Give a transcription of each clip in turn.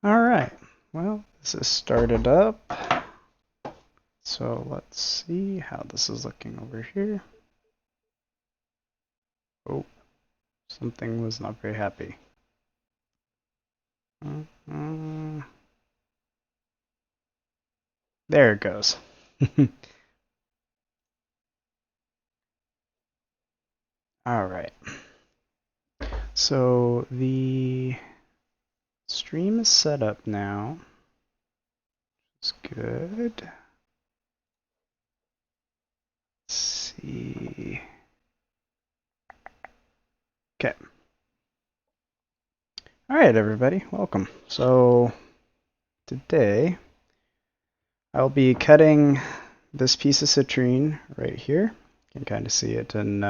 Alright, well, this is started up. So let's see how this is looking over here. Oh, something was not very happy. There it goes. Alright, so the stream is set up now. It's good. Let's see. Okay. Alright, everybody, welcome. So today I'll be cutting this piece of citrine right here. You can kind of see it in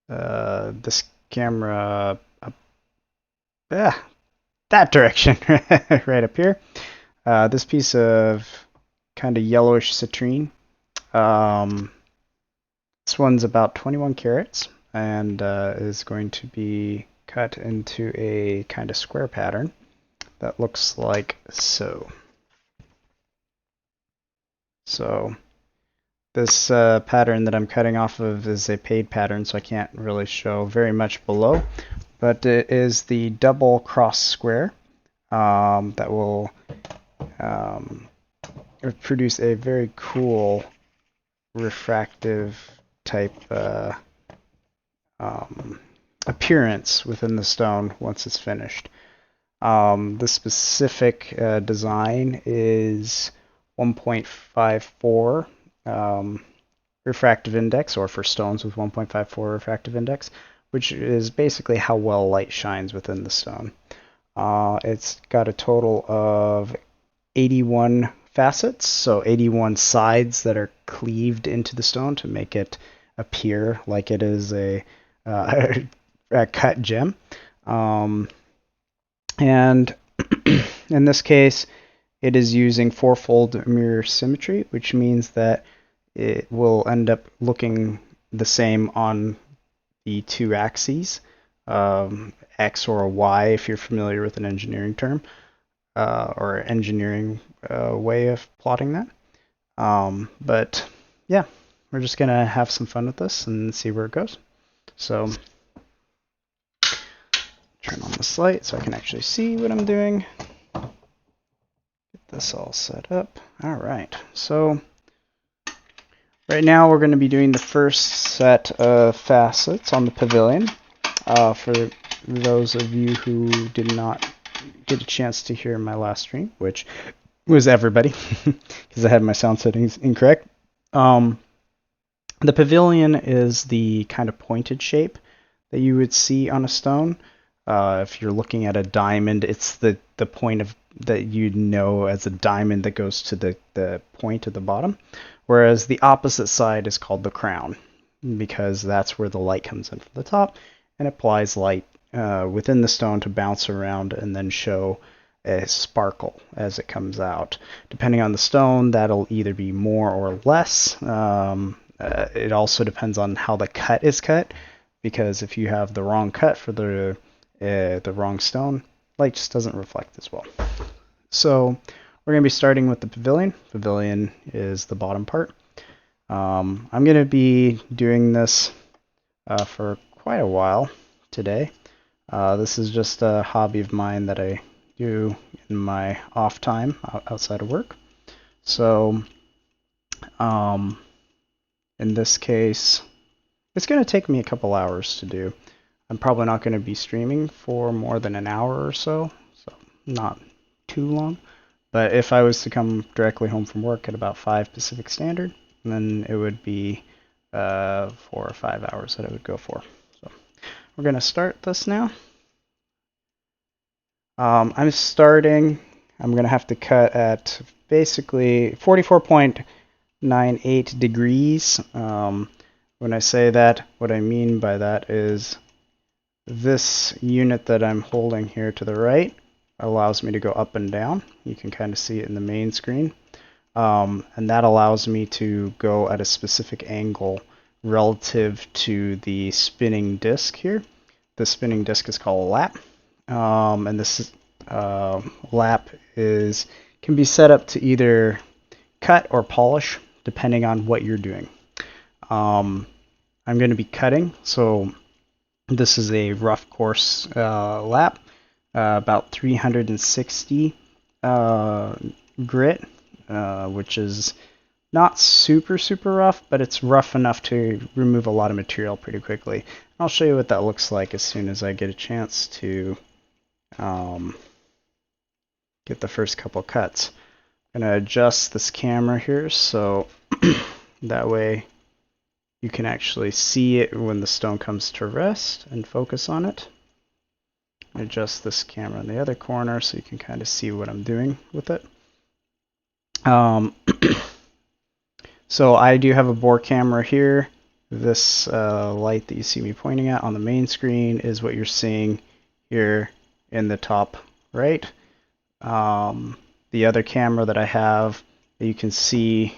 this camera that direction right up here. This piece of kind of yellowish citrine. This one's about 21 carats and is going to be cut into a kind of square pattern that looks like so. So this pattern that I'm cutting off of is a paid pattern, so I can't really show very much below, but it is the double cross square that will produce a very cool refractive type appearance within the stone once it's finished. The specific design is 1.54 refractive index, or for stones with 1.54 refractive index, which is basically how well light shines within the stone. It's got a total of 81 facets, so 81 sides that are cleaved into the stone to make it appear like it is a cut gem. And in this case, it is using fourfold mirror symmetry, which means that it will end up looking the same on the two axes, X or Y if you're familiar with an engineering term, or engineering way of plotting that. But yeah, we're just going to have some fun with this and see where it goes. So turn on the light so I can actually see what I'm doing. Get this all set up. All right, so right now we're going to be doing the first set of facets on the pavilion. For those of you who did not get a chance to hear my last stream, which was everybody, because I had my sound settings incorrect. The pavilion is the kind of pointed shape that you would see on a stone. If you're looking at a diamond, it's the point of that you'd know as a diamond that goes to the point at the bottom. Whereas the opposite side is called the crown, because that's where the light comes in from the top and applies light within the stone to bounce around and then show a sparkle as it comes out. Depending on the stone, that'll either be more or less. It also depends on how the cut is cut, because if you have the wrong cut for the wrong stone, light just doesn't reflect as well. So we're going to be starting with the pavilion. Pavilion is the bottom part. I'm going to be doing this for quite a while today. This is just a hobby of mine that I do in my off time outside of work. So in this case, it's going to take me a couple hours to do. I'm probably not going to be streaming for more than an hour or so not too long. But if I was to come directly home from work at about 5 Pacific Standard, then it would be 4 or 5 hours that I would go for. So we're going to start this now. I'm going to have to cut at basically 44.98 degrees. When I say that, what I mean by that is this unit that I'm holding here to the right allows me to go up and down. You can kind of see it in the main screen. And that allows me to go at a specific angle relative to the spinning disc here. The spinning disc is called a lap. And this lap can be set up to either cut or polish, depending on what you're doing. I'm going to be cutting, so this is a rough course lap, about 360 grit, which is not super rough, but it's rough enough to remove a lot of material pretty quickly. I'll show you what that looks like as soon as I get a chance to get the first couple cuts. I'm going to adjust this camera here so that way you can actually see it when the stone comes to rest and focus on it. Adjust this camera in the other corner so you can kind of see what I'm doing with it. So I do have a bore camera here. This light that you see me pointing at on the main screen is what you're seeing here in the top right. The other camera that I have that you can see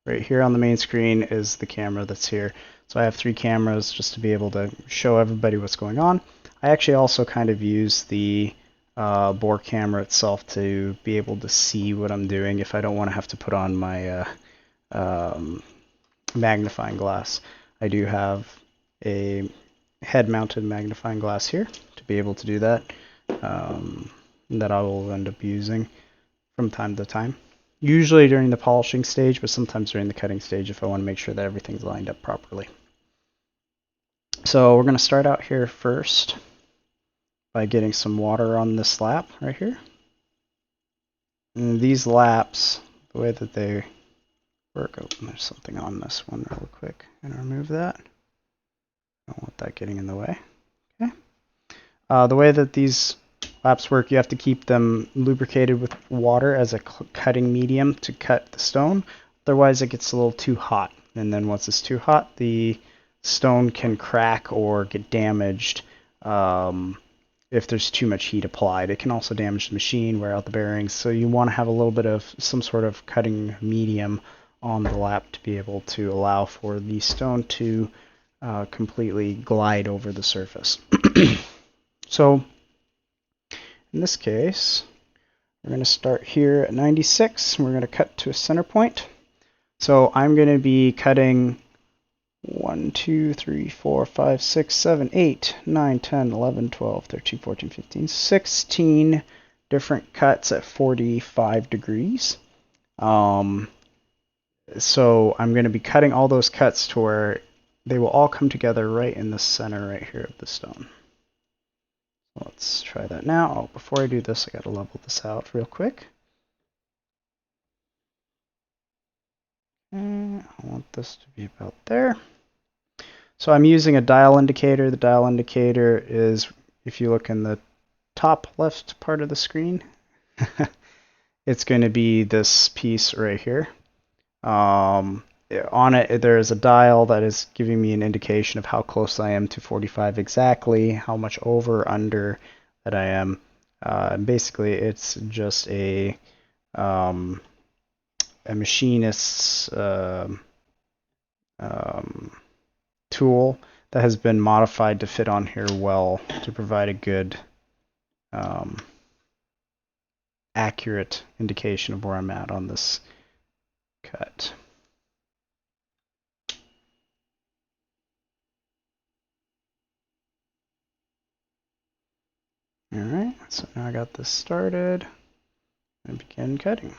right here on the main screen is the camera that's here. So I have 3 cameras just to be able to show everybody what's going on. I actually also kind of use the bore camera itself to be able to see what I'm doing if I don't want to have to put on my magnifying glass. I do have a head-mounted magnifying glass here to be able to do that, that I will end up using from time to time. Usually during the polishing stage, but sometimes during the cutting stage if I want to make sure that everything's lined up properly. So we're going to start out here first by getting some water on this lap right here. And these laps, the way that they work, oh, there's something on this one real quick. I'm going to remove that. Don't want that getting in the way. Okay. The way that these laps work, you have to keep them lubricated with water as a cutting medium to cut the stone. Otherwise, it gets a little too hot. And then once it's too hot, the stone can crack or get damaged if there's too much heat applied. It can also damage the machine, wear out the bearings. So you want to have a little bit of some sort of cutting medium on the lap to be able to allow for the stone to completely glide over the surface. So in this case, we're going to start here at 96. And we're going to cut to a center point. So I'm going to be cutting 1, 2, 3, 4, 5, 6, 7, 8, 9, 10, 11, 12, 13, 14, 15, 16 different cuts at 45 degrees. So I'm going to be cutting all those cuts to where they will all come together right in the center right here of the stone. Let's try that now. Oh, before I do this, I got to level this out real quick. I want this to be about there. So I'm using a dial indicator. The dial indicator is, if you look in the top left part of the screen, it's going to be this piece right here. On it, there is a dial that is giving me an indication of how close I am to 45 exactly, how much over, under that I am. Basically, it's just a machinist's tool that has been modified to fit on here well to provide a good accurate indication of where I'm at on this cut. Alright, so now I got this started and begin cutting.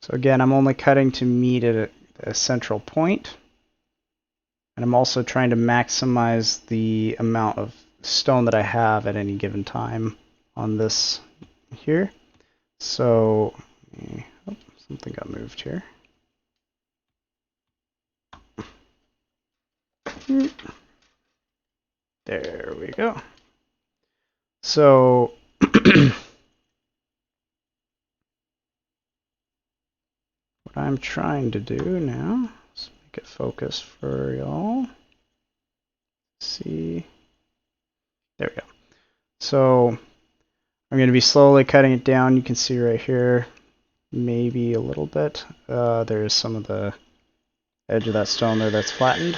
So again, I'm only cutting to meet at a central point. And I'm also trying to maximize the amount of stone that I have at any given time on this here. So, oh, something got moved here. There we go. So, what I'm trying to do now, let's make it focus for y'all. See, there we go. So I'm going to be slowly cutting it down. You can see right here, maybe a little bit. There's some of the edge of that stone there that's flattened.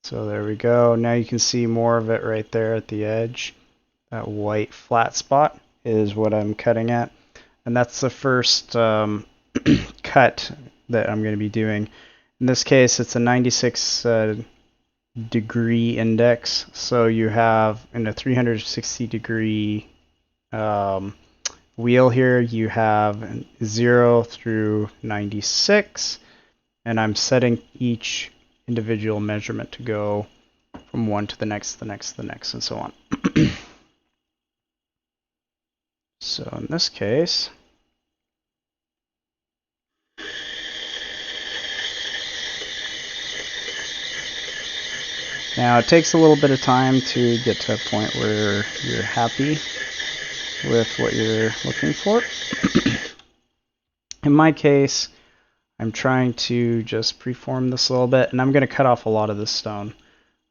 So there we go. Now you can see more of it right there at the edge. That white flat spot is what I'm cutting at. And that's the first cut that I'm going to be doing. In this case, it's a 96 degree index. So you have in a 360 degree wheel here, you have 0 through 96. And I'm setting each individual measurement to go from one to the next, the next, the next, and so on. So in this case, now it takes a little bit of time to get to a point where you're happy with what you're looking for. In my case, I'm trying to just preform this a little bit, and I'm going to cut off a lot of this stone.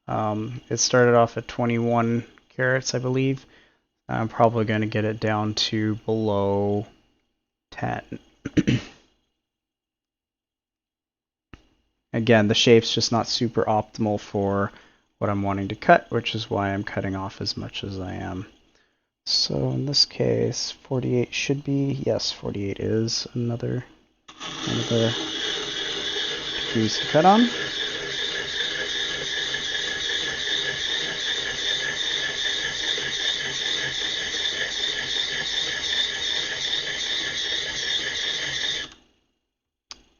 It started off at 21 carats, I believe. I'm probably going to get it down to below 10. Again, the shape's just not super optimal for what I'm wanting to cut, which is why I'm cutting off as much as I am. So in this case, 48 should be, yes, 48 is another one of the degrees to cut on.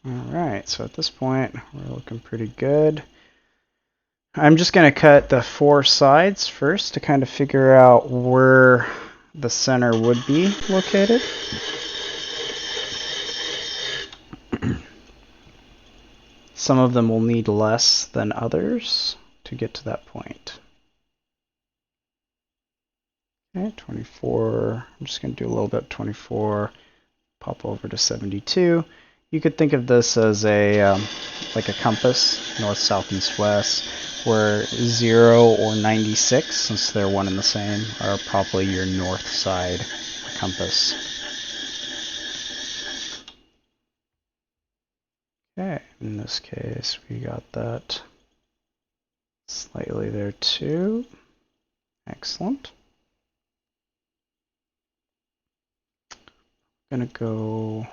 Alright, so at this point, we're looking pretty good. I'm just going to cut the 4 sides first to kind of figure out where the center would be located. Some of them will need less than others to get to that point. Okay, 24, I'm just going to do a little bit 24, pop over to 72. You could think of this as a like a compass, north, south, east, west, where 0 or 96, since they're one and the same, are probably your north side compass. Okay, in this case, we got that slightly there too. Excellent. I'm gonna go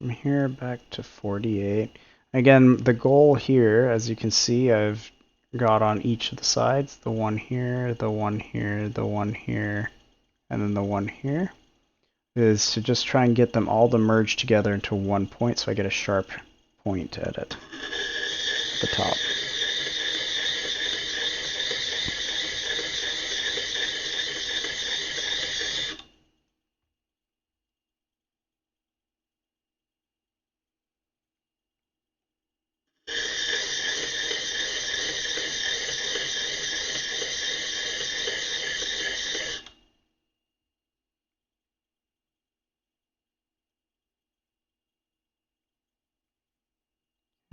from here back to 48. Again, the goal here, as you can see, I've got on each of the sides, the one here, the one here, the one here, and then the one here, is to just try and get them all to merge together into one point so I get a sharp point at it, at the top.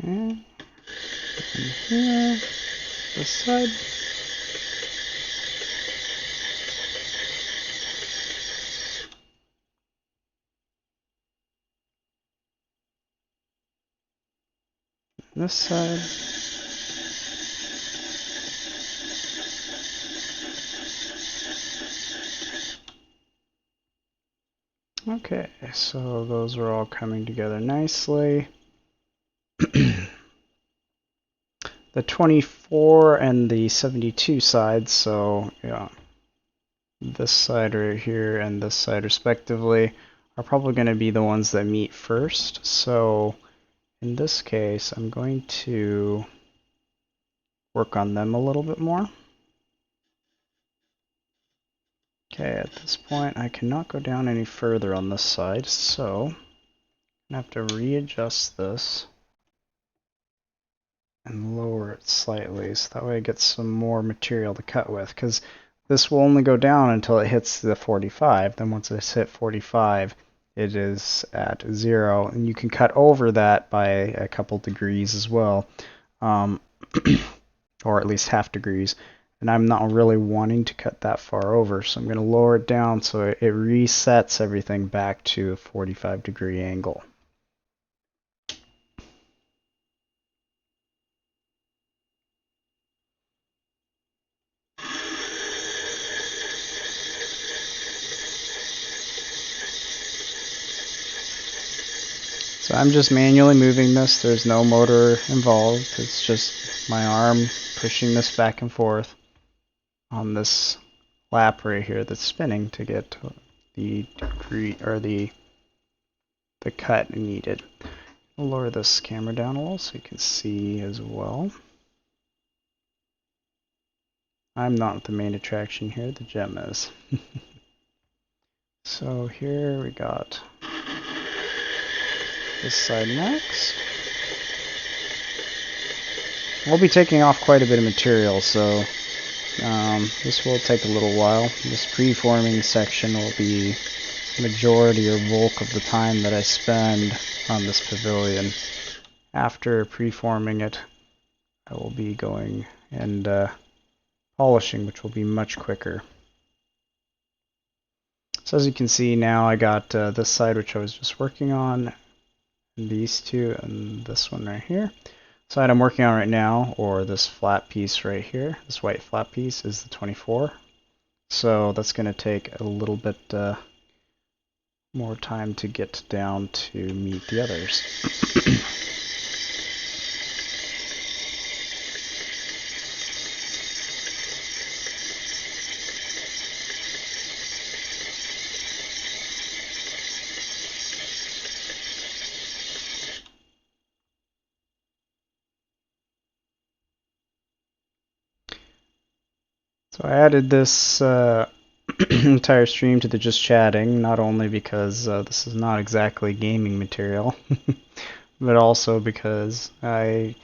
And here, this side. This side. Okay, so those are all coming together nicely. The 24 and the 72 sides, so yeah, this side right here and this side respectively, are probably going to be the ones that meet first. So in this case, I'm going to work on them a little bit more. Okay, at this point, I cannot go down any further on this side, so I'm going to have to readjust this and lower it slightly, so that way I get some more material to cut with, because this will only go down until it hits the 45. Then once it's hit 45, it is at 0, and you can cut over that by a couple degrees as well, or at least half degrees. And I'm not really wanting to cut that far over, so I'm going to lower it down so it resets everything back to a 45-degree angle. So I'm just manually moving this. There's no motor involved. It's just my arm pushing this back and forth on this lap right here that's spinning to get the degree or the cut needed. I'll lower this camera down a little so you can see as well. I'm not the main attraction here, the gem is. So here we got this side next. We'll be taking off quite a bit of material, so this will take a little while. This preforming section will be the majority or bulk of the time that I spend on this pavilion. After preforming it, I will be going and polishing, which will be much quicker. So as you can see now, I got this side which I was just working on, and these two, and this one right here. The side I'm working on right now, or this flat piece right here, this white flat piece, is the 24. So that's going to take a little bit more time to get down to meet the others. So I added this entire stream to the just chatting, not only because this is not exactly gaming material, but also because I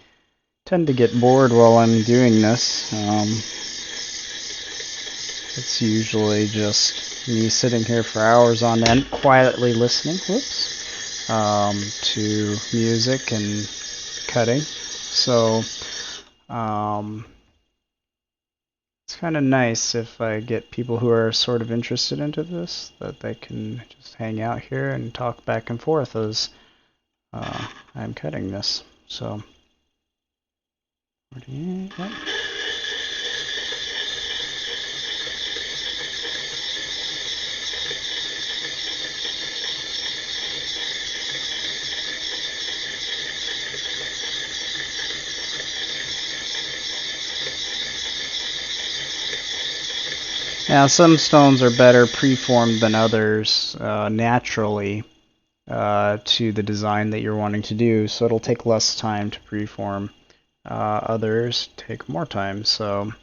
tend to get bored while I'm doing this. It's usually just me sitting here for hours on end, quietly listening, to music and cutting. So, it's kind of nice if I get people who are sort of interested into this, that they can just hang out here and talk back and forth as I'm cutting this. So, 48, yep. Now, some stones are better preformed than others naturally to the design that you're wanting to do, so it'll take less time to preform. Others take more time, so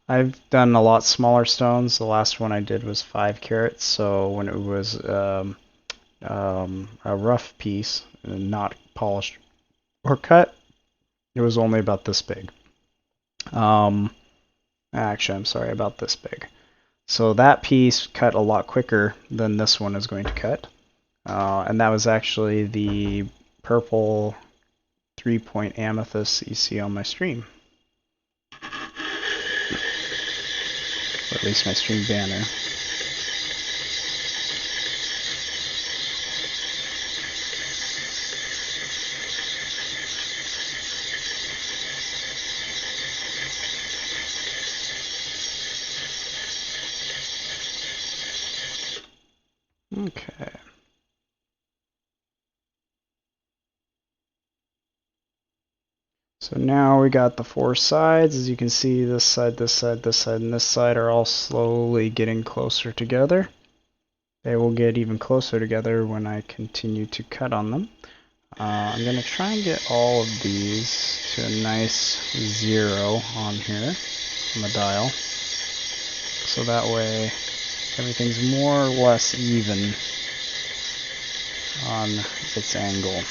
I've done a lot smaller stones. The last one I did was 5 carats, so when it was a rough piece, not polished or cut, it was only about this big. Actually, I'm sorry, about this big. So that piece cut a lot quicker than this one is going to cut. And that was actually the purple 3-point amethyst that you see on my stream. Or at least my stream banner. Okay. So now we got the 4 sides. As you can see, this side, this side, this side, and this side are all slowly getting closer together. They will get even closer together when I continue to cut on them. I'm going to try and get all of these to a nice 0 on here on the dial. So that way everything's more or less even on its angle.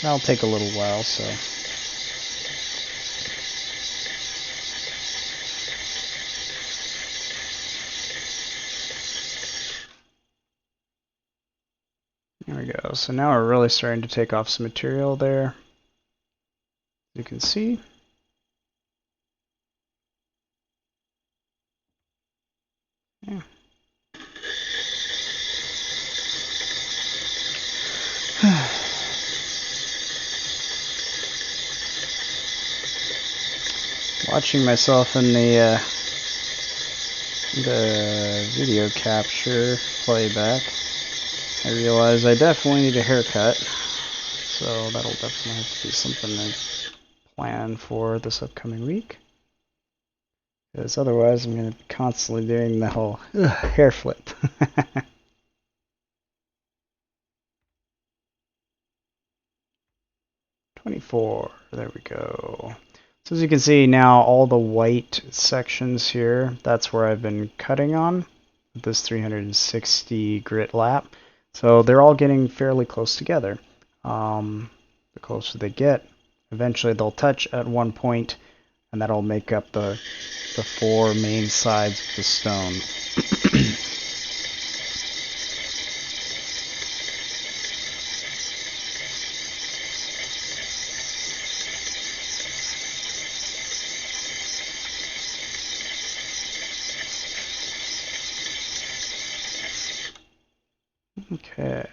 That'll take a little while, so. There we go. So now we're really starting to take off some material there. You can see. Yeah. Watching myself in the video capture playback, I realize I definitely need a haircut. so that'll definitely have to be something to plan for this upcoming week. Because otherwise I'm going to be constantly doing the whole hair flip. 24, there we go. So as you can see now, all the white sections here, that's where I've been cutting on with this 360 grit lap. So they're all getting fairly close together. The closer they get, eventually they'll touch at one point, and that'll make up the four main sides of the stone. Okay.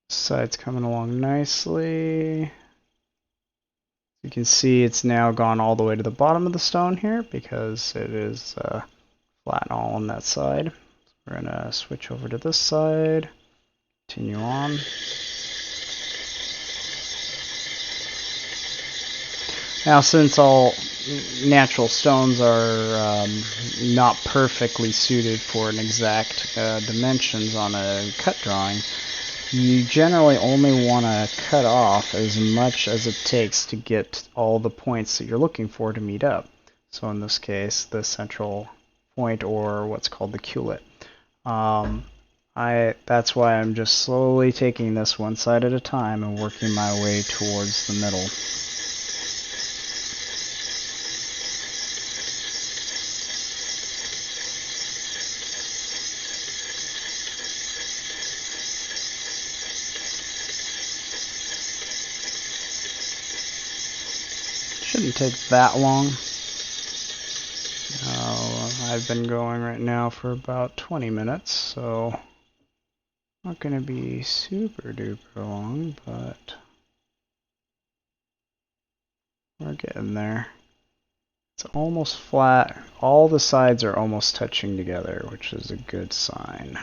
This side's coming along nicely. You can see it's now gone all the way to the bottom of the stone here because it is flat and all on that side. We're going to switch over to this side, continue on. Now, since all natural stones are not perfectly suited for an exact dimensions on a cut drawing, you generally only want to cut off as much as it takes to get all the points that you're looking for to meet up. So in this case, the central point, or what's called the culet. That's why I'm just slowly taking this one side at a time and working my way towards the middle. Shouldn't take that long. I've been going right now for about 20 minutes, so not going to be super duper long, but we're getting there. It's almost flat. All the sides are almost touching together, which is a good sign.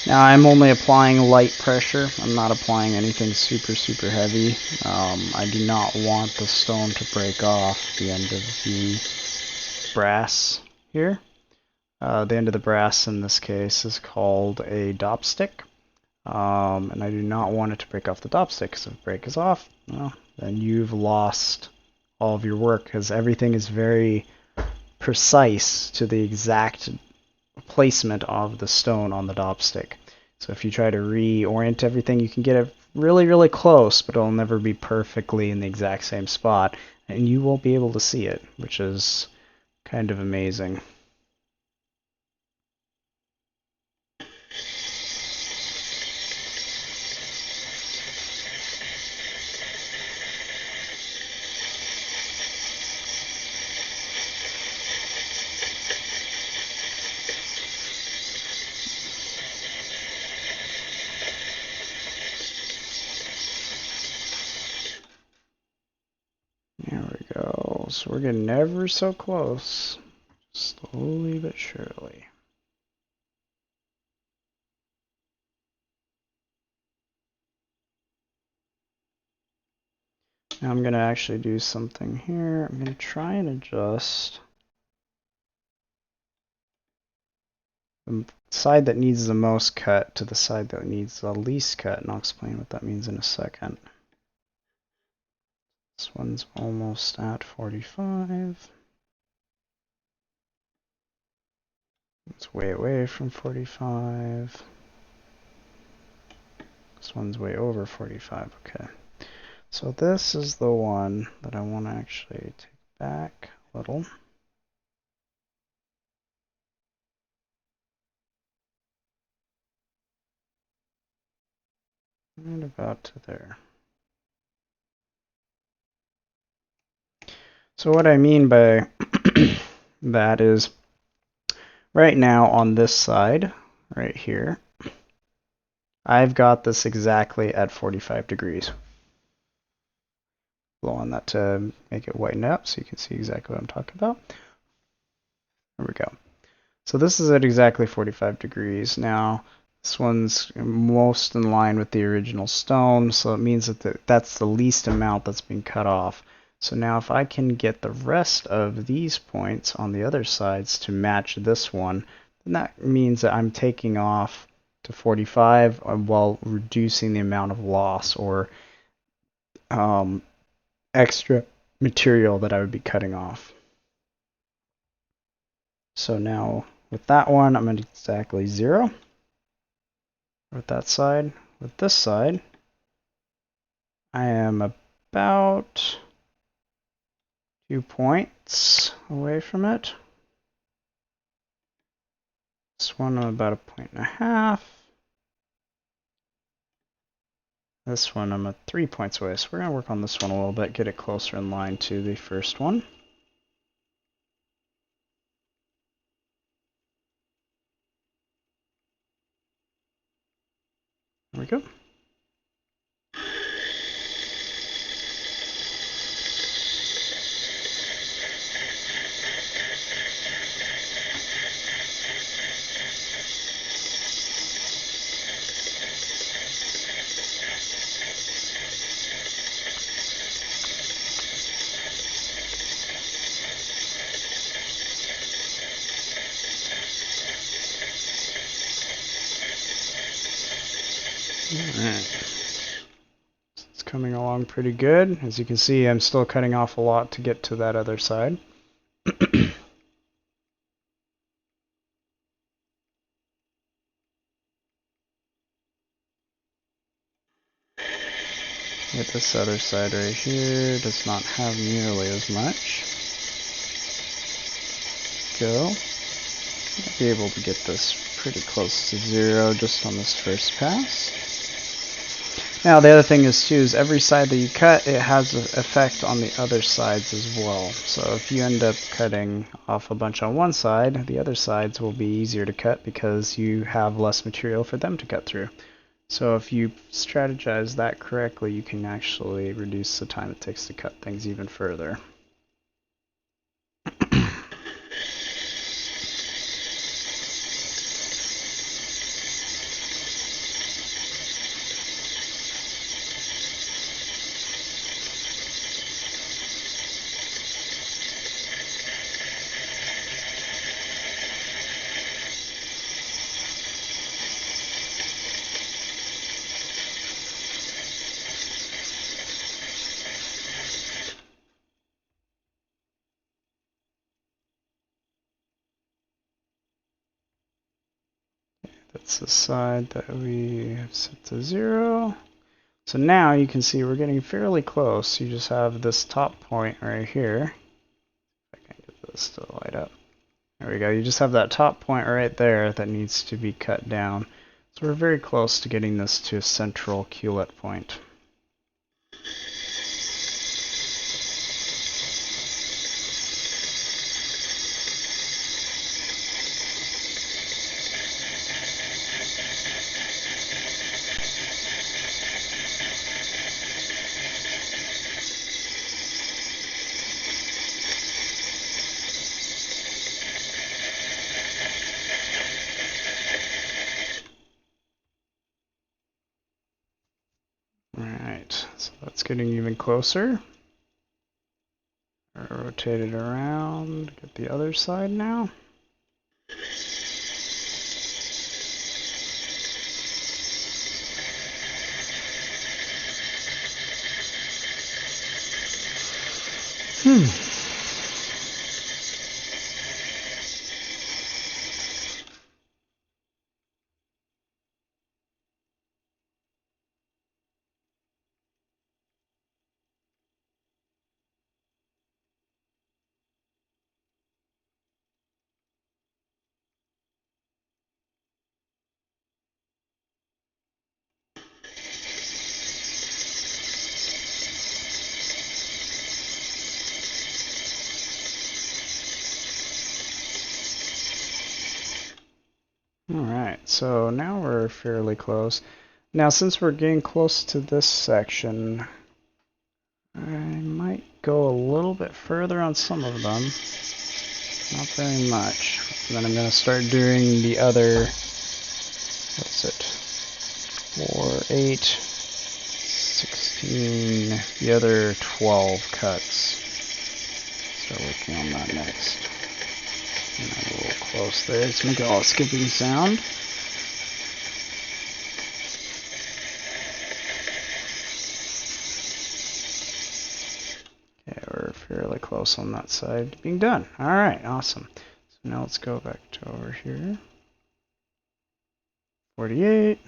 Now I'm only applying light pressure. I'm not applying anything super heavy. I do not want the stone to break off the end of the brass here. The end of the brass in this case is called a dopstick. And I do not want it to break off the dopstick, because if it breaks off, well, then you've lost all of your work, because everything is very precise to the exact placement of the stone on the dopstick. So if you try to reorient everything, you can get it really close, but it'll never be perfectly in the exact same spot, and you won't be able to see it, which is kind of amazing. There we go. So we're getting ever so close, slowly but surely. Now I'm going to actually do something here. I'm going to try and adjust the side that needs the most cut to the side that needs the least cut, and I'll explain what that means in a second. This one's almost at 45. It's way away from 45. This one's way over 45. Okay. So this is the one that I want to actually take back a little. And about to there. So what I mean by that is, right now on this side, right here, I've got this exactly at 45 degrees. blow on that to make it whiten up so you can see exactly what I'm talking about. There we go. So this is at exactly 45 degrees. Now, this one's most in line with the original stone, so it means that that's the least amount that's been cut off. So now if I can get the rest of these points on the other sides to match this one, then that means that I'm taking off to 45 while reducing the amount of loss or extra material that I would be cutting off. So now with that one, I'm at exactly 0. With that side, with this side, I am about 2 points away from it. This one I'm about 1.5 points. This one I'm at 3 points away, so we're going to work on this one a little bit, get it closer in line to the first one. There we go. Alright. It's coming along pretty good. As you can see, I'm still cutting off a lot to get to that other side. Get this other side right here, does not have nearly as much. Go. I'll be able to get this pretty close to 0 just on this first pass. Now the other thing is too, is every side that you cut, it has an effect on the other sides as well. So if you end up cutting off a bunch on one side, the other sides will be easier to cut because you have less material for them to cut through. So if you strategize that correctly, you can actually reduce the time it takes to cut things even further. That's the side that we have set to 0. So now you can see we're getting fairly close. You just have this top point right here. If I can get this to light up. There we go. You just have that top point right there that needs to be cut down. So we're very close to getting this to a central culet point. Alright, so that's getting even closer. Rotate it around, get the other side now. Alright, so now we're fairly close. Now since we're getting close to this section, I might go a little bit further on some of them. Not very much. And then I'm going to start doing the other, what's it, 4, 8, 16, the other 12 cuts. Start working on that next. And I'm a little close there. It's making a skipping sound. Okay, we're fairly close on that side to being done. Alright, awesome. So now let's go back to over here. 48.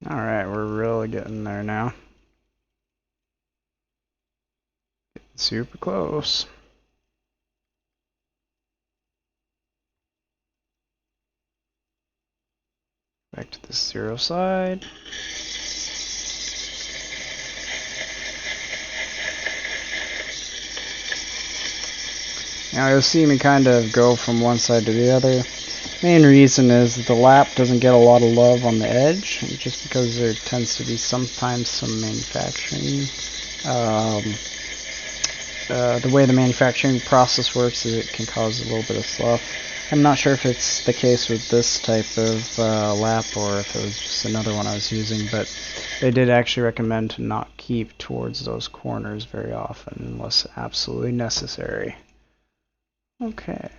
Alright, we're really getting there now. Getting super close. Back to the 0 side. Now you'll see me kind of go from one side to the other. Main reason is that the lap doesn't get a lot of love on the edge, just because there tends to be sometimes some manufacturing. The way the manufacturing process works is it can cause a little bit of slough. I'm not sure if it's the case with this type of lap or if it was just another one I was using, but they did actually recommend to not keep towards those corners very often unless absolutely necessary. Okay.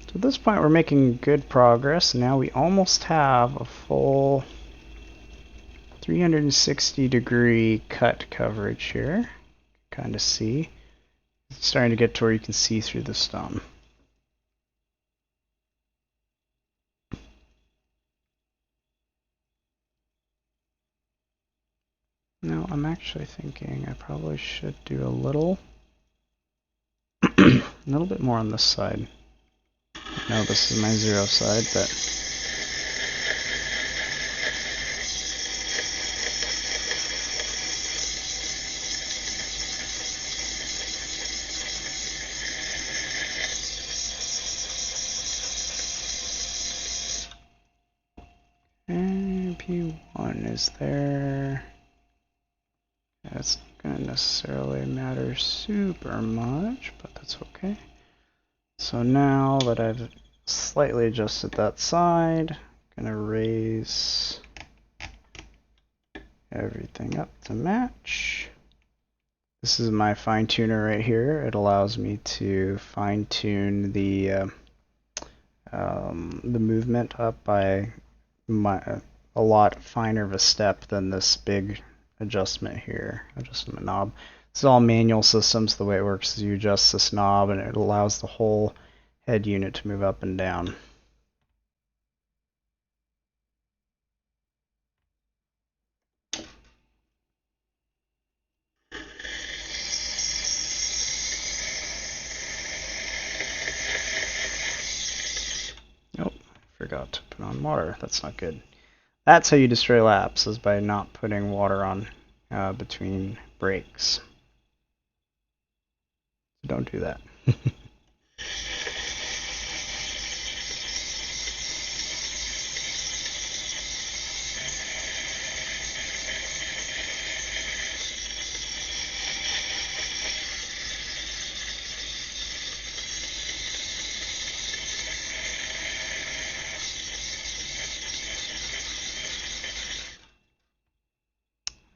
So at this point we're making good progress. Now we almost have a full 360-degree cut coverage here. Kind of see. It's starting to get to where you can see through the stem. Now I'm actually thinking I probably should do a little bit more on this side. No, this is my 0 side, but and P1 is there. That's not going to necessarily matter super much, but that's okay. So now that I've slightly adjusted that side, I'm going to raise everything up to match. This is my fine tuner right here. It allows me to fine tune the movement up by a lot finer of a step than this big adjustment knob. This is all manual systems. The way it works is you adjust this knob and it allows the whole head unit to move up and down. Nope, forgot to put on water. That's not good. That's how you destroy laps, is by not putting water on between breaks. So don't do that.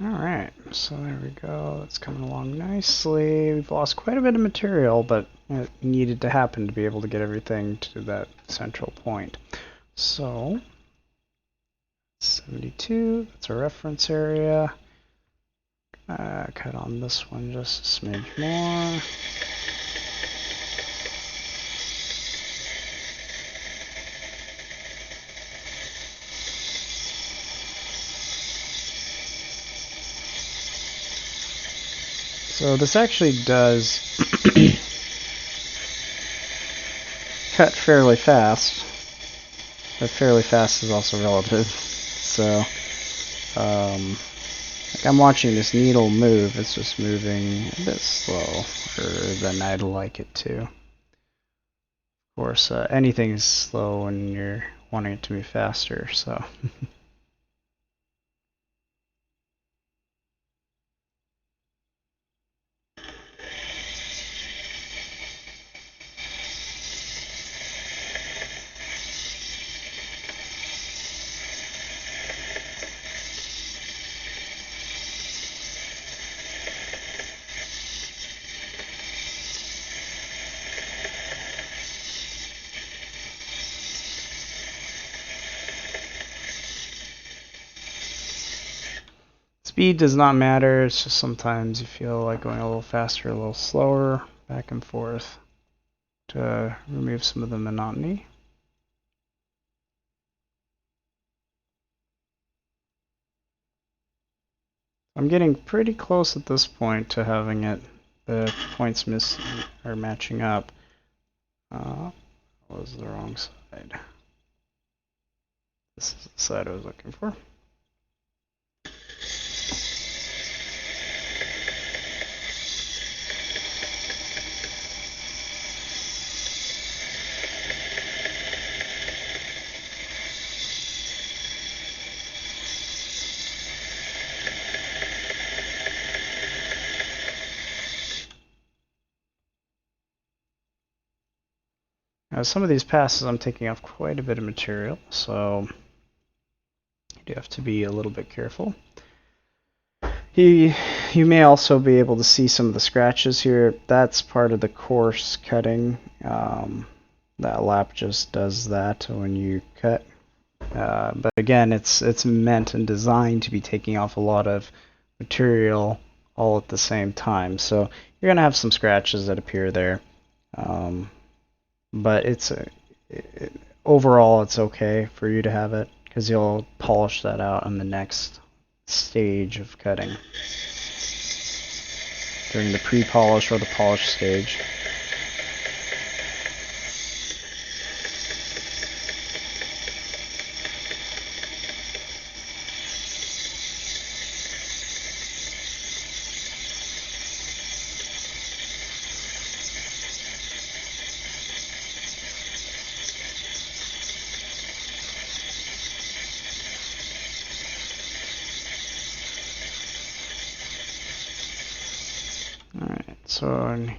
Alright, so there we go. It's coming along nicely. We've lost quite a bit of material, but it needed to happen to be able to get everything to that central point. So, 72, that's a reference area. Cut on this one just a smidge more. So this actually does cut fairly fast, but fairly fast is also relative. So, like I'm watching this needle move, it's just moving a bit slower than I'd like it to. Of course, anything's slow when you're wanting it to move faster, so. Speed does not matter, it's just sometimes you feel like going a little faster, a little slower, back and forth to remove some of the monotony. I'm getting pretty close at this point to having it, the points are matching up. Was the wrong side. This is the side I was looking for. Now, some of these passes I'm taking off quite a bit of material, so you do have to be a little bit careful. You may also be able to see some of the scratches here. That's part of the coarse cutting. That lap just does that when you cut. But again, it's meant and designed to be taking off a lot of material all at the same time. So you're going to have some scratches that appear there. But overall it's okay for you to have it because you'll polish that out on the next stage of cutting during the pre-polish or the polish stage. So at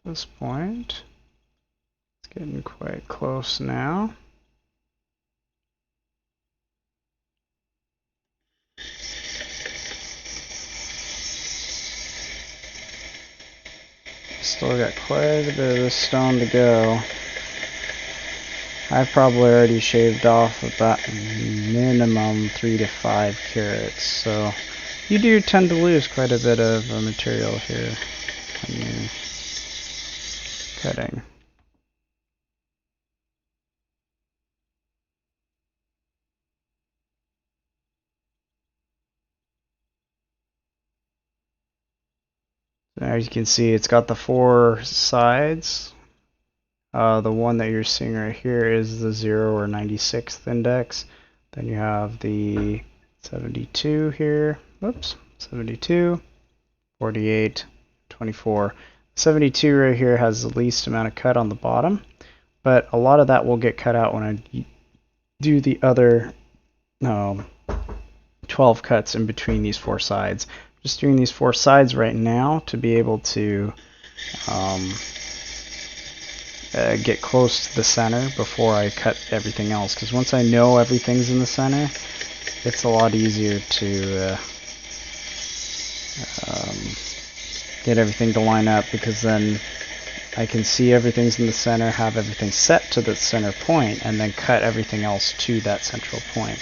this point, it's getting quite close now. Still got quite a bit of this stone to go. I've probably already shaved off about minimum 3 to 5 carats, so you do tend to lose quite a bit of material here when you're cutting. As you can see, it's got the 4 sides. The one that you're seeing right here is the 0 or 96th index. Then you have the 72 here. Whoops, 72, 48, 24. 72 right here has the least amount of cut on the bottom, but a lot of that will get cut out when I do the other 12 cuts in between these 4 sides. Just doing these 4 sides right now to be able to get close to the center before I cut everything else, because once I know everything's in the center, it's a lot easier to get everything to line up, because then I can see everything's in the center, have everything set to the center point, and then cut everything else to that central point.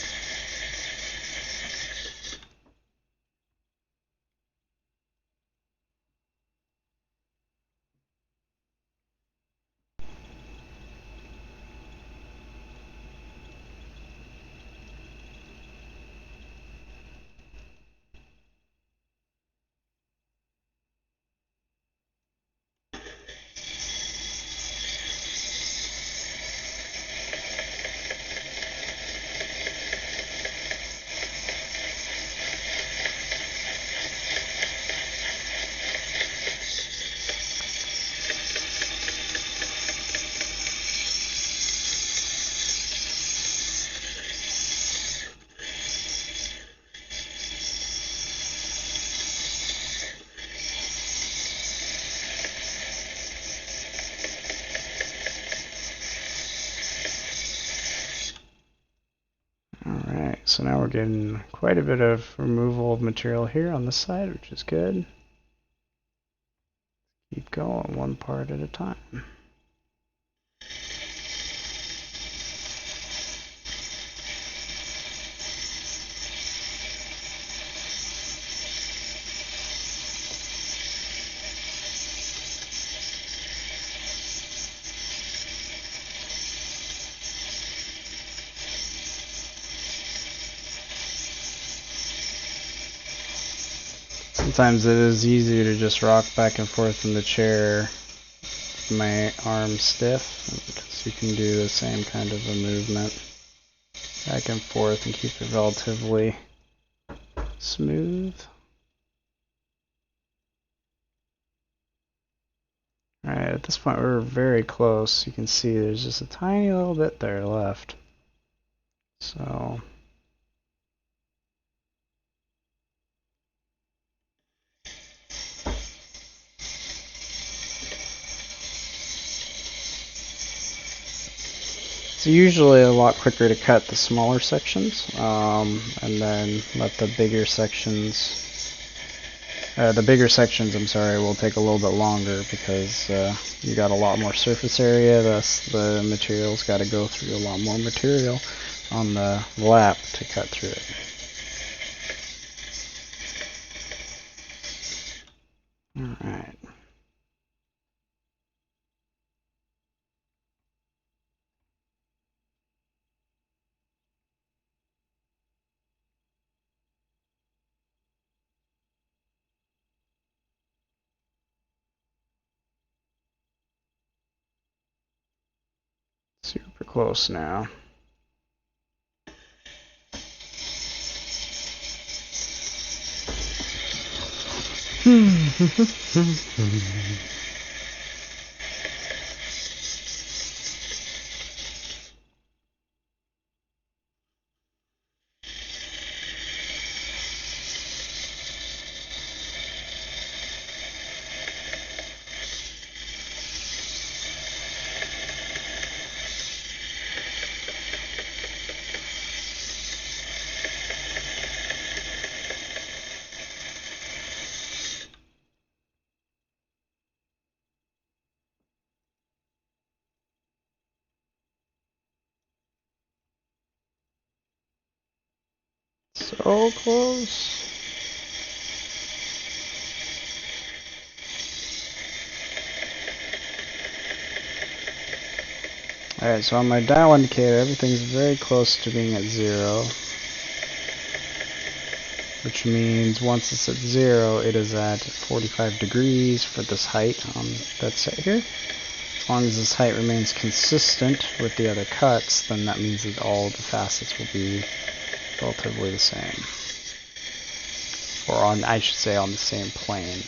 so now we're getting quite a bit of removal of material here on this side, which is good. Keep going one part at a time. Sometimes it is easier to just rock back and forth in the chair with my arms stiff, because you can do the same kind of a movement back and forth and keep it relatively smooth. Alright, at this point we're very close. You can see there's just a tiny little bit there left. So it's usually a lot quicker to cut the smaller sections, and then let the bigger sections, I'm sorry, will take a little bit longer because you got a lot more surface area, thus the material's got to go through a lot more material on the lap to cut through it. Alright. Super close now. So close. Alright, so on my dial indicator, everything's very close to being at 0. Which means once it's at 0, it is at 45 degrees for this height on that set here. As long as this height remains consistent with the other cuts, then that means that all the facets will be relatively the same. Or on, I should say, on the same plane.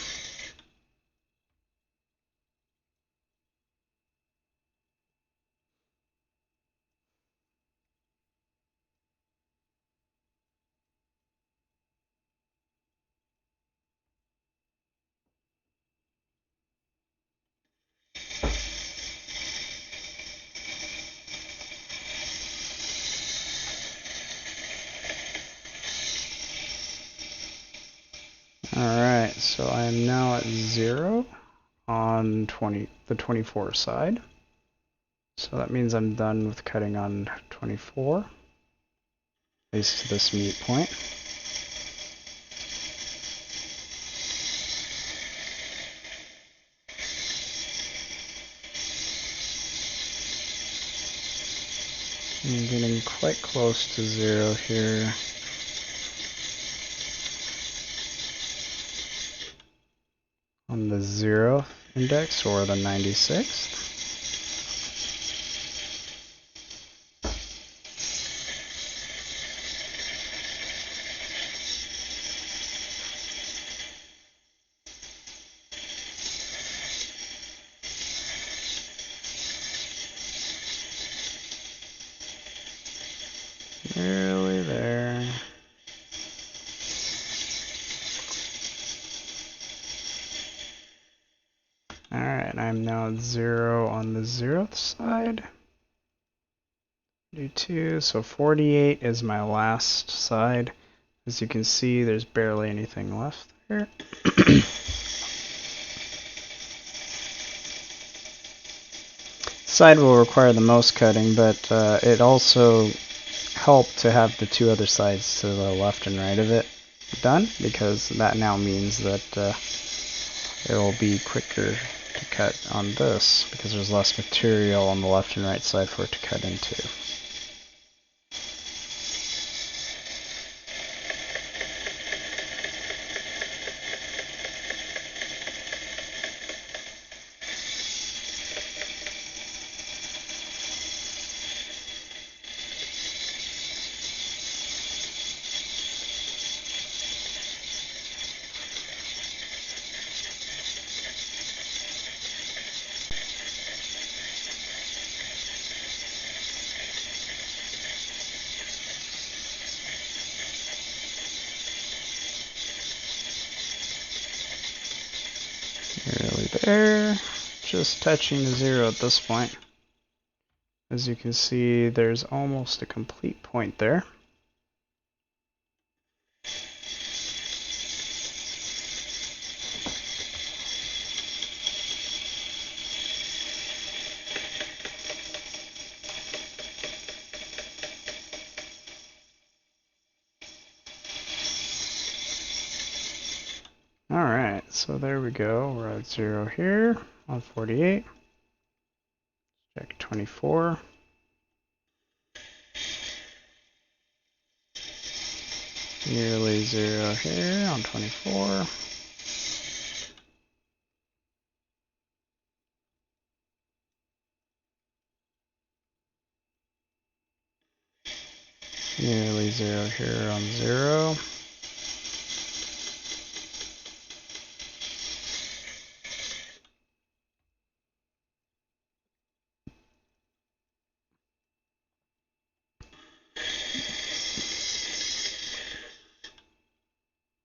Alright, so I am now at 0 on the 24 side. So that means I'm done with cutting on 24, at least to this meet point. I'm getting quite close to 0 here. On the 0th index, or the 96th. Nearly there. Alright, I'm now at 0 on the 0th side. 72, so 48 is my last side. As you can see, there's barely anything left there. Side will require the most cutting, but it also helped to have the two other sides to the left and right of it done, because that now means that it will be quicker to cut on this, because there's less material on the left and right side for it to cut into. Nearly there, just touching the zero at this point. As you can see, there's almost a complete point there. Alright, so there we go. We're at 0 here on 48. Check 24. Nearly 0 here on 24. Nearly 0 here on 0.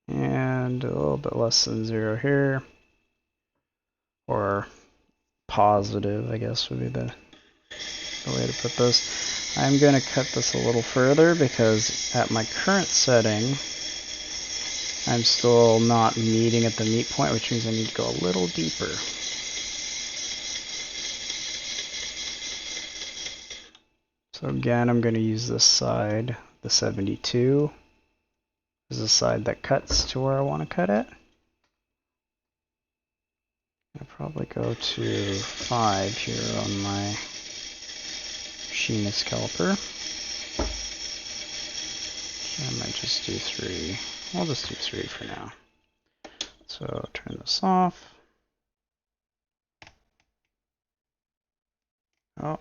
And a little bit less than 0 here, or positive, I guess would be the way to put this. I'm going to cut this a little further because at my current setting, I'm still not meeting at the meet point, which means I need to go a little deeper. So again, I'm going to use this side, the 72. This is the side that cuts to where I want to cut it. I'll probably go to 5 here on my machinist caliper. I might just do 3. I'll just do 3 for now. So turn this off. Oh,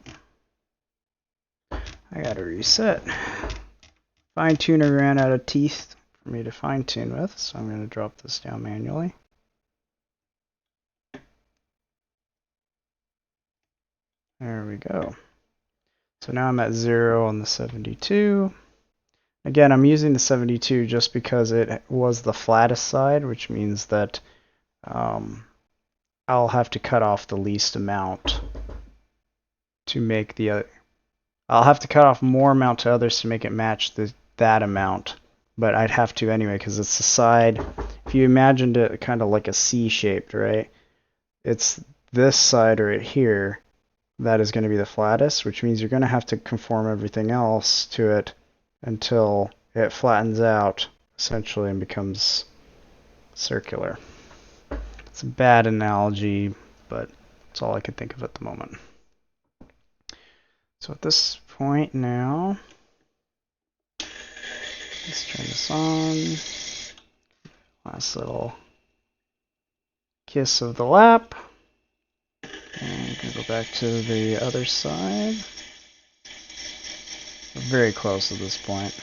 I gotta reset. Fine tuner ran out of teeth for me to fine tune with, so I'm going to drop this down manually. There we go. So now I'm at 0 on the 72. Again, I'm using the 72 just because it was the flattest side, which means that I'll have to cut off the least amount to make the other. I'll have to cut off more amount to others to make it match that amount, but I'd have to anyway because it's the side. If you imagined it kind of like a C-shaped, right? It's this side right here that is going to be the flattest, which means you're going to have to conform everything else to it until it flattens out essentially and becomes circular. It's a bad analogy, but it's all I could think of at the moment. So at this point now, let's turn this on. Last little kiss of the lap. And we can go back to the other side. We're very close at this point.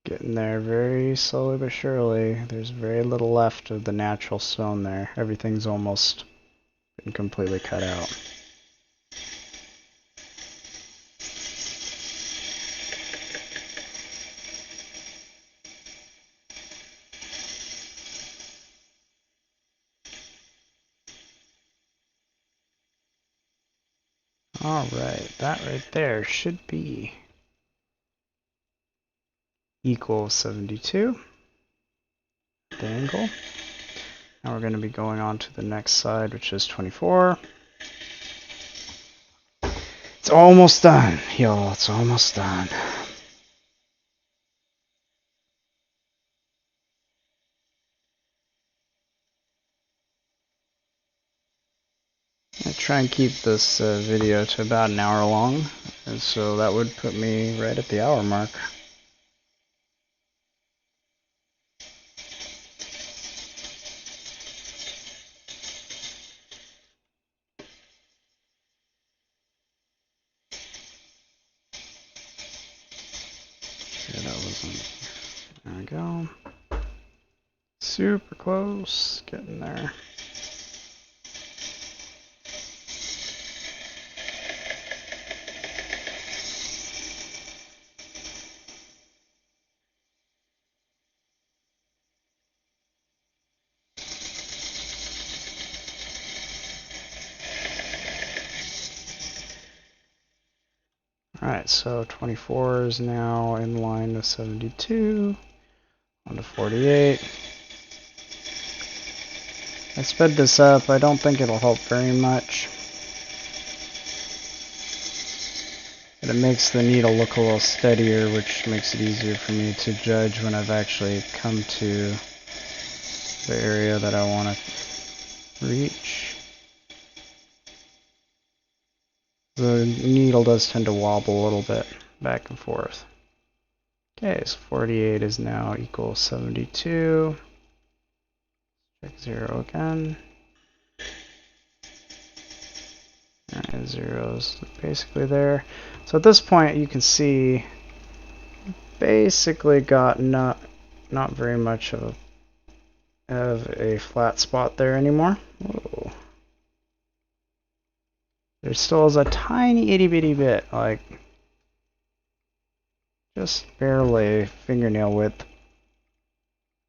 Getting there very slowly but surely. There's very little left of the natural stone there. Everything's almost been completely cut out. Alright, that right there should be equal 72, the angle. Now we're going to be going on to the next side, which is 24. It's almost done, y'all. It's almost done. I try and keep this video to about an hour long, and so that would put me right at the hour mark. Yeah, that wasn't. There we go. Super close, getting there. Alright, so 24 is now in line with 72, on to 48. I sped this up. I don't think it'll help very much, but it makes the needle look a little steadier, which makes it easier for me to judge when I've actually come to the area that I want to reach. The needle does tend to wobble a little bit back and forth. Okay, so 48 is now equal 72. Check 0 again. Alright, 0 is basically there. So at this point you can see basically got not very much of a flat spot there anymore. Whoa. There still is a tiny itty bitty bit, like just barely fingernail width.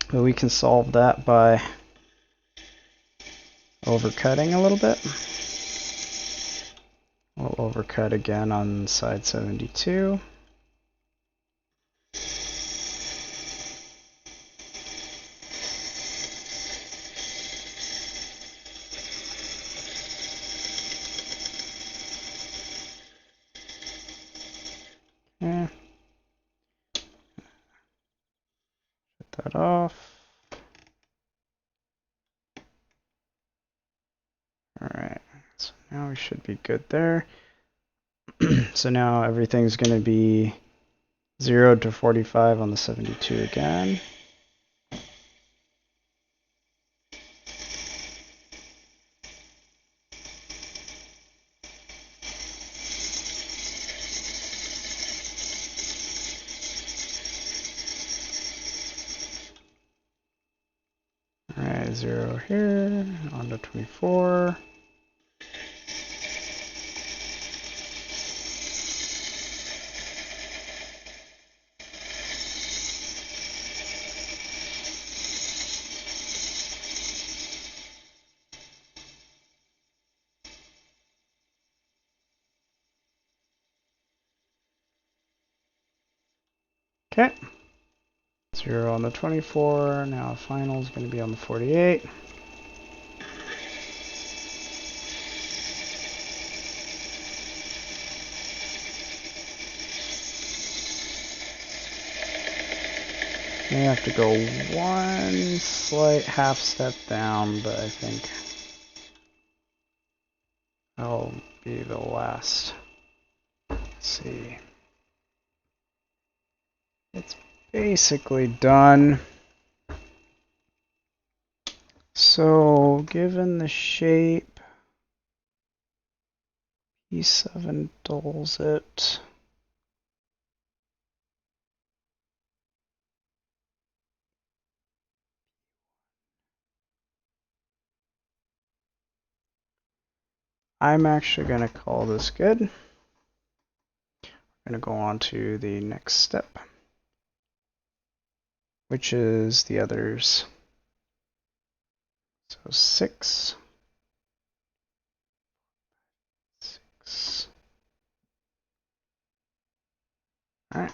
But we can solve that by overcutting a little bit. We'll overcut again on side 72. Yeah. Shut that off. Alright, so now we should be good there. So now everything's going to be 0 to 45 on the 72 again. Alright, 0 here, on to 24. Okay, 0 on the 24, now final is going to be on the 48. May have to go one slight half step down, but I think that'll be the last. Let's see. It's basically done. So, given the shape, P7 dulls it. I'm actually going to call this good. I'm going to go on to the next step, which is the others. So 6, 6, Alright.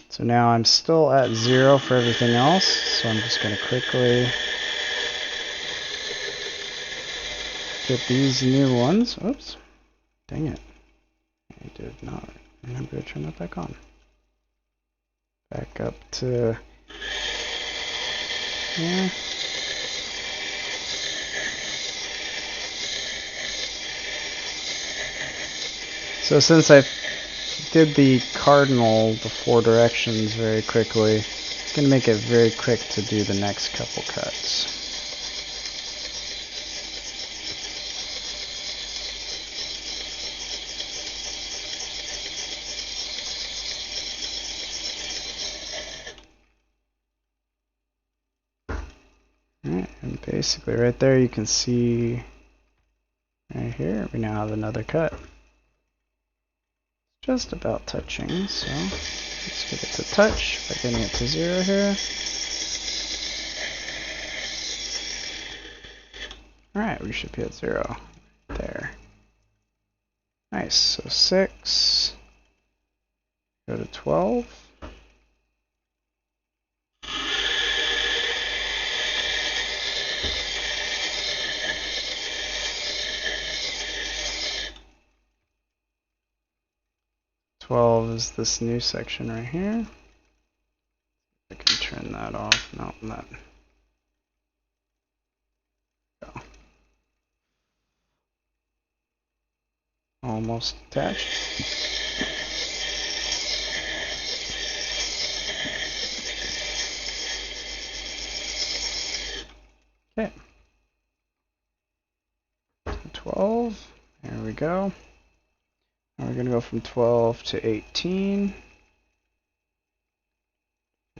So now I'm still at 0 for everything else, so I'm just going to quickly get these new ones. Oops. Dang it. I did not remember to turn that back on. Back up to... yeah. So since I did the cardinal, the 4 directions very quickly, it's going to make it very quick to do the next couple cuts. Alright, and basically right there you can see right here we now have another cut. Just about touching, so let's get it to touch by getting it to 0 here. Alright, we should be at 0 there. Nice, so 6, go to 12. Is this new section right here. I can turn that off. No, not. Go. Almost attached. Okay. 12. There we go. Now we're going to go from 12 to 18.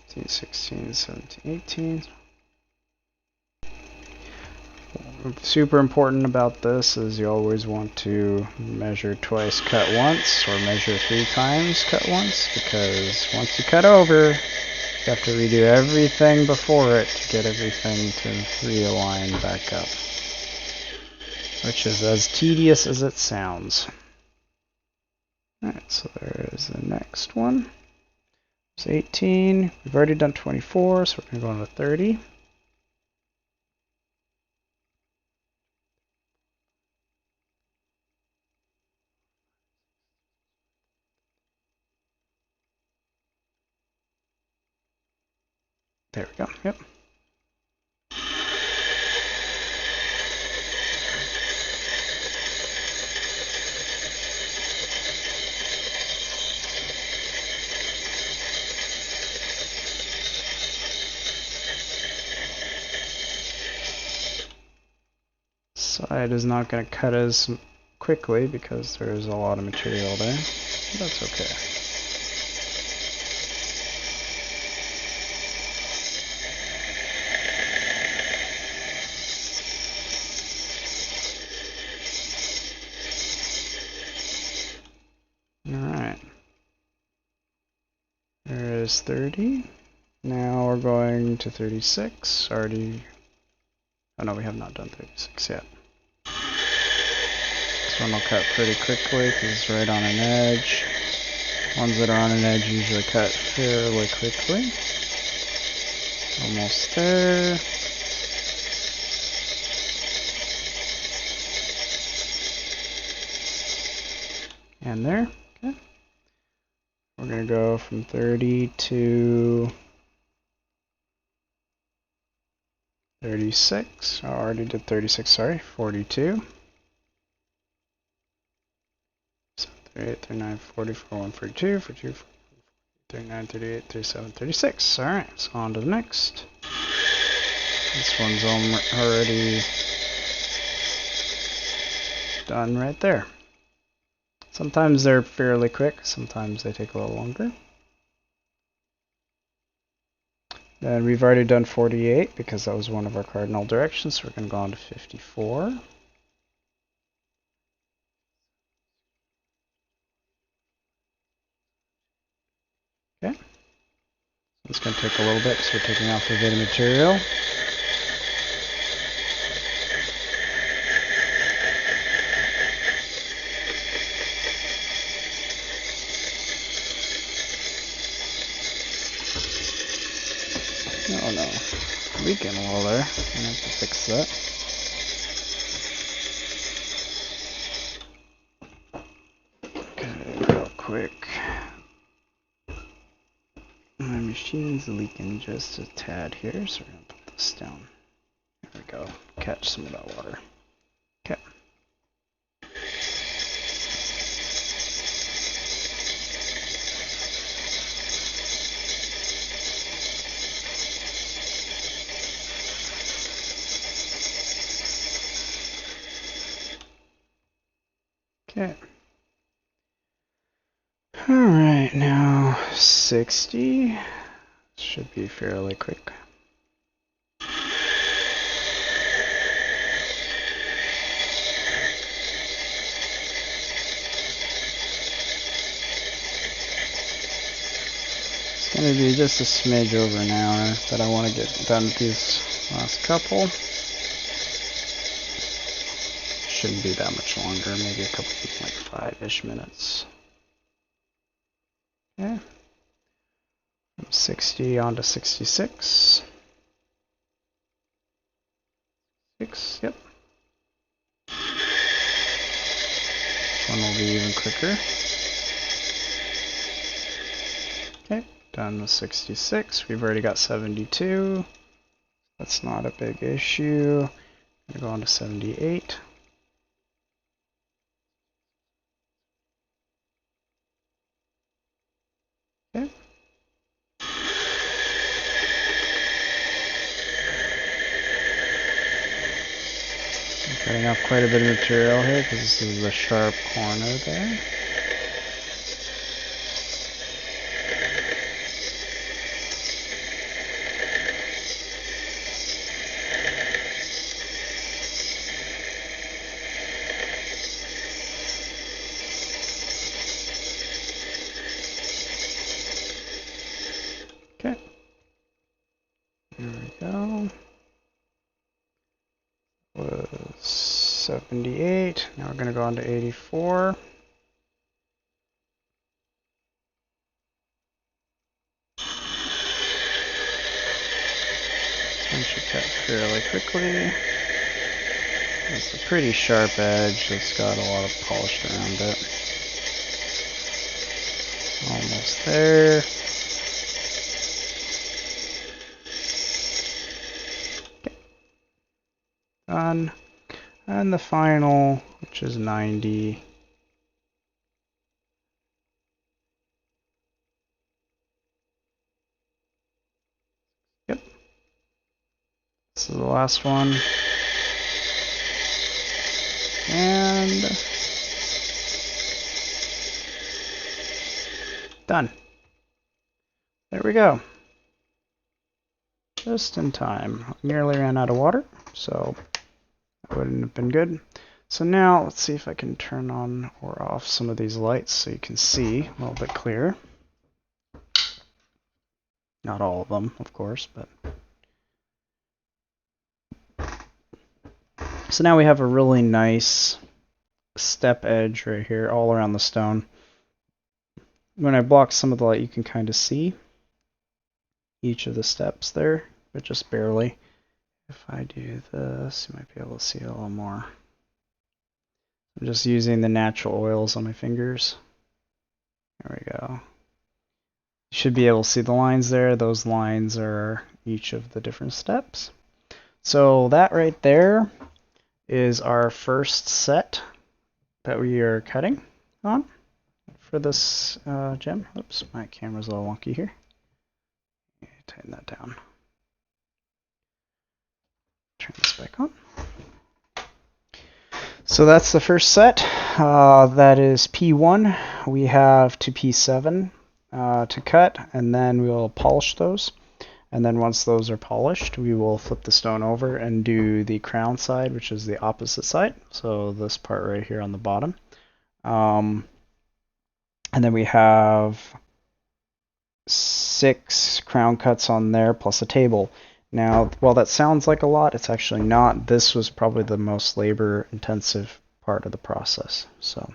15, 16, 17, 18. Super important about this is you always want to measure twice, cut once, or measure 3 times, cut once, because once you cut over, you have to redo everything before it to get everything to realign back up, which is as tedious as it sounds. Alright, so there is the next one. It's 18. We've already done 24, so we're going to go on to 30. There we go. Yep. Side is not going to cut as quickly because there's a lot of material there. But that's okay. Alright. There is 30. Now we're going to 36. Already. Oh no, we have not done 36 yet. This one will cut pretty quickly because it's right on an edge. Ones that are on an edge usually cut fairly quickly. Almost there. And there. Okay. We're going to go from 30 to 36. I already did 36, sorry. 42. 38, 39, 40, 41, 42, 42, 39, 38, 37, 36. Alright, so on to the next. This one's already done right there. Sometimes they're fairly quick, sometimes they take a little longer. Then we've already done 48 because that was one of our cardinal directions, so we're going to go on to 54. Okay. It's going to take a little bit because we're taking off the bit of material. leaking a little there. I'm gonna have to fix that. Okay, real quick. My machine's leaking just a tad here, so we're gonna put this down. There we go. Catch some of that water. Okay. Okay. Alright, now 60. Should be fairly quick. It's going to be just a smidge over an hour, but I want to get done with these last couple. Shouldn't be that much longer, maybe a couple, like 5-ish minutes. Okay. From 60 on to 66. 6, yep. This one will be even quicker. Okay, done with 66. We've already got 72. That's not a big issue. I'm going to go on to 78. Okay. I'm cutting off quite a bit of material here because this is the sharp corner there. Okay. There we go. Was 78. Now we're going to go on to 84. This one should cut fairly quickly. It's a pretty sharp edge that's got a lot of polish around it. Almost there. Okay. Done. And the final, which is 90. Yep. This is the last one. And done. There we go. Just in time. I nearly ran out of water, so that wouldn't have been good. So now let's see if I can turn on or off some of these lights so you can see a little bit clearer. Not all of them, of course, but. So now we have a really nice step edge right here all around the stone. When I block some of the light, you can kind of see each of the steps there, but just barely. If I do this, you might be able to see a little more. I'm just using the natural oils on my fingers. There we go. You should be able to see the lines there. Those lines are each of the different steps. So that right there is our first set that we are cutting on for this gem. Oops, my camera's a little wonky here. Tighten that down. Turn this back on. So that's the first set. That is P1. We have to P7 to cut, and then we'll polish those. And then once those are polished, we will flip the stone over and do the crown side, which is the opposite side. So this part right here on the bottom. And then we have 6 crown cuts on there plus a table. Now, while that sounds like a lot, it's actually not. This was probably the most labor-intensive part of the process. So,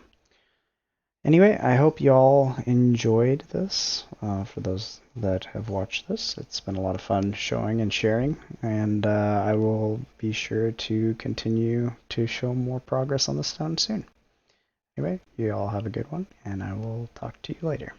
Anyway, I hope y'all enjoyed this. For those that have watched this, it's been a lot of fun showing and sharing, and I will be sure to continue to show more progress on this stone soon. Anyway, you all have a good one, and I will talk to you later.